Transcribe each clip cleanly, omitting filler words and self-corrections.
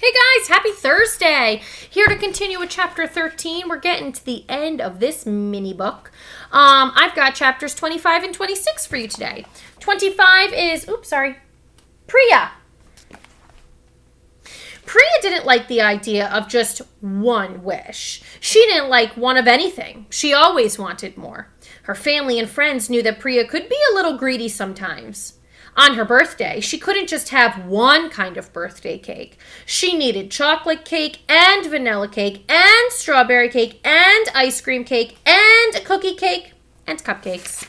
Hey guys, happy Thursday! Here to continue with chapter 13. We're getting to the end of this mini book. I've got chapters 25 and 26 for you today. 25 is, Priya. Priya didn't like the idea of just one wish. She didn't like one of anything. She always wanted more. Her family and friends knew that Priya could be a little greedy sometimes. On her birthday, she couldn't just have one kind of birthday cake. She needed chocolate cake and vanilla cake and strawberry cake and ice cream cake and a cookie cake and cupcakes.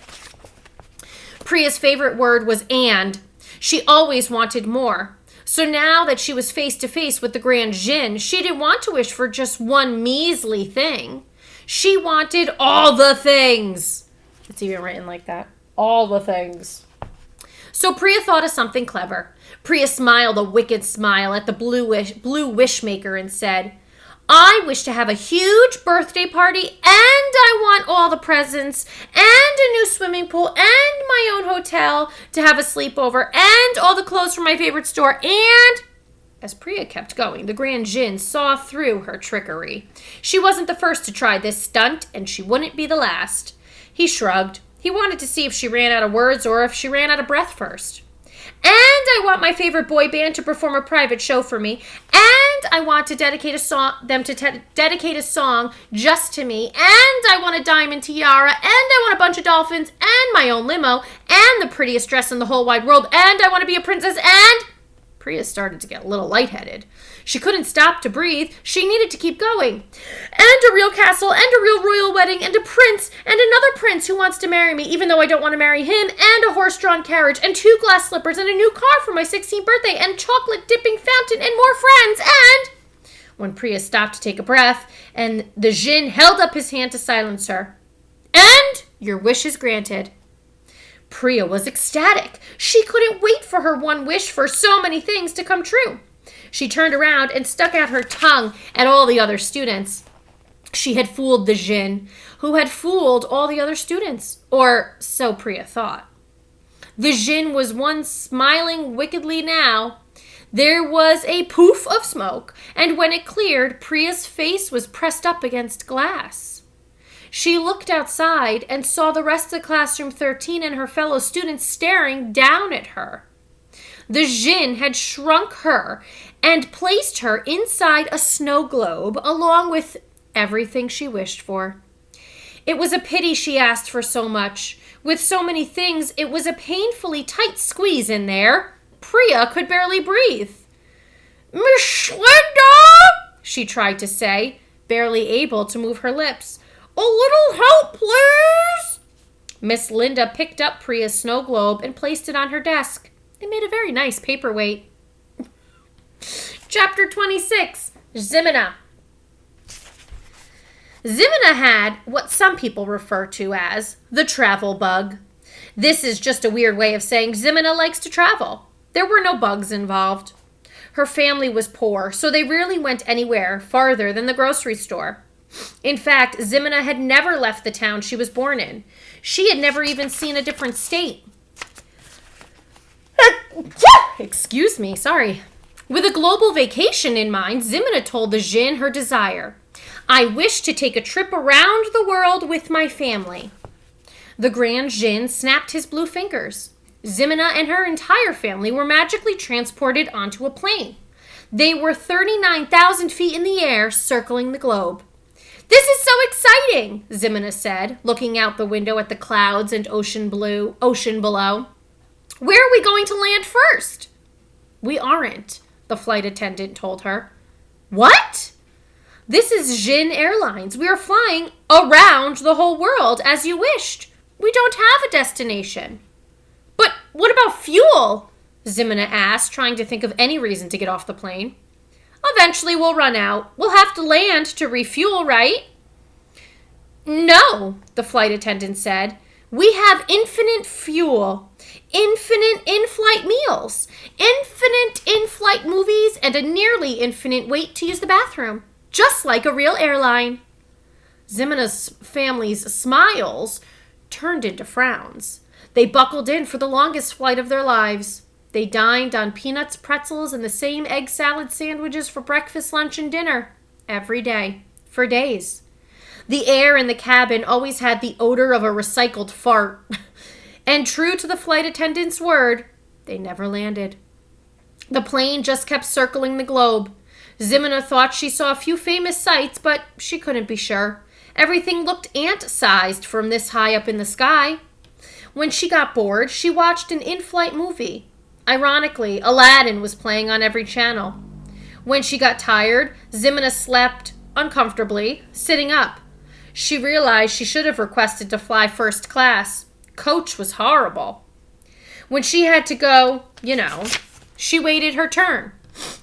Priya's favorite word was and. She always wanted more. So now that she was face to face with the Grand Djinn, she didn't want to wish for just one measly thing. She wanted all the things. It's even written like that. All the things. So Priya thought of something clever. Priya smiled a wicked smile at the blue wishmaker and said, I wish to have a huge birthday party, and I want all the presents, and a new swimming pool, and my own hotel to have a sleepover, and all the clothes from my favorite store, and... As Priya kept going, the Grand Djinn saw through her trickery. She wasn't the first to try this stunt, and she wouldn't be the last. He shrugged. He wanted to see if she ran out of words or if she ran out of breath first. And I want my favorite boy band to perform a private show for me. And I want to dedicate dedicate a song just to me. And I want a diamond tiara. And I want a bunch of dolphins. And my own limo. And the prettiest dress in the whole wide world. And I want to be a princess. And... Priya started to get a little lightheaded. She couldn't stop to breathe. She needed to keep going. And a real castle, and a real royal wedding, and a prince, and another prince who wants to marry me, even though I don't want to marry him, and a horse-drawn carriage, and 2 glass slippers, and a new car for my 16th birthday, and chocolate-dipping fountain, and more friends, and... When Priya stopped to take a breath, and the Djinn held up his hand to silence her. And your wish is granted. Priya was ecstatic. She couldn't wait for her one wish for so many things to come true. She turned around and stuck out her tongue at all the other students. She had fooled the Djinn, who had fooled all the other students, or so Priya thought. The Djinn was one smiling wickedly now. There was a poof of smoke, and when it cleared, Priya's face was pressed up against glass. She looked outside and saw the rest of classroom 13 and her fellow students staring down at her. The Djinn had shrunk her and placed her inside a snow globe along with everything she wished for. It was a pity she asked for so much. With so many things, it was a painfully tight squeeze in there. Priya could barely breathe. Miss Linda, she tried to say, barely able to move her lips. A little help, please. Miss Linda picked up Priya's snow globe and placed it on her desk. It made a very nice paperweight. Chapter 26, Zimina. Zimina had what some people refer to as the travel bug. This is just a weird way of saying Zimina likes to travel. There were no bugs involved. Her family was poor, so they rarely went anywhere farther than the grocery store. In fact, Zimina had never left the town she was born in. She had never even seen a different state. Excuse me, sorry. With a global vacation in mind, Zimina told the Djinn her desire. I wish to take a trip around the world with my family. The Grand Djinn snapped his blue fingers. Zimina and her entire family were magically transported onto a plane. They were 39,000 feet in the air, circling the globe. This is so exciting, Zimina said, looking out the window at the clouds and ocean below. Where are we going to land first? We aren't, the flight attendant told her. What? This is Djinn Airlines. We are flying around the whole world as you wished. We don't have a destination. But what about fuel? Zimina asked, trying to think of any reason to get off the plane. Eventually we'll run out. We'll have to land to refuel, right? No, the flight attendant said. We have infinite fuel, infinite in-flight meals, infinite in-flight movies, and a nearly infinite wait to use the bathroom, just like a real airline. Zimina's family's smiles turned into frowns. They buckled in for the longest flight of their lives. They dined on peanuts, pretzels, and the same egg salad sandwiches for breakfast, lunch, and dinner every day for days. The air in the cabin always had the odor of a recycled fart. And true to the flight attendant's word, they never landed. The plane just kept circling the globe. Ximena thought she saw a few famous sights, but she couldn't be sure. Everything looked ant-sized from this high up in the sky. When she got bored, she watched an in-flight movie. Ironically, Aladdin was playing on every channel. When she got tired, Ximena slept uncomfortably, sitting up. She realized she should have requested to fly first class. Coach was horrible. When she had to go, she waited her turn,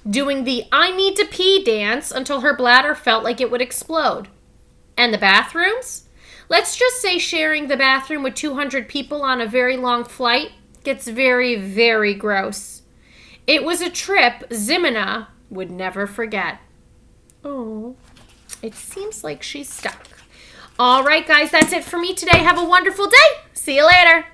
doing the I need to pee dance until her bladder felt like it would explode. And the bathrooms? Let's just say sharing the bathroom with 200 people on a very long flight gets very, very gross. It was a trip Ximena would never forget. Oh, it seems like she's stuck. All right, guys, that's it for me today. Have a wonderful day. See you later.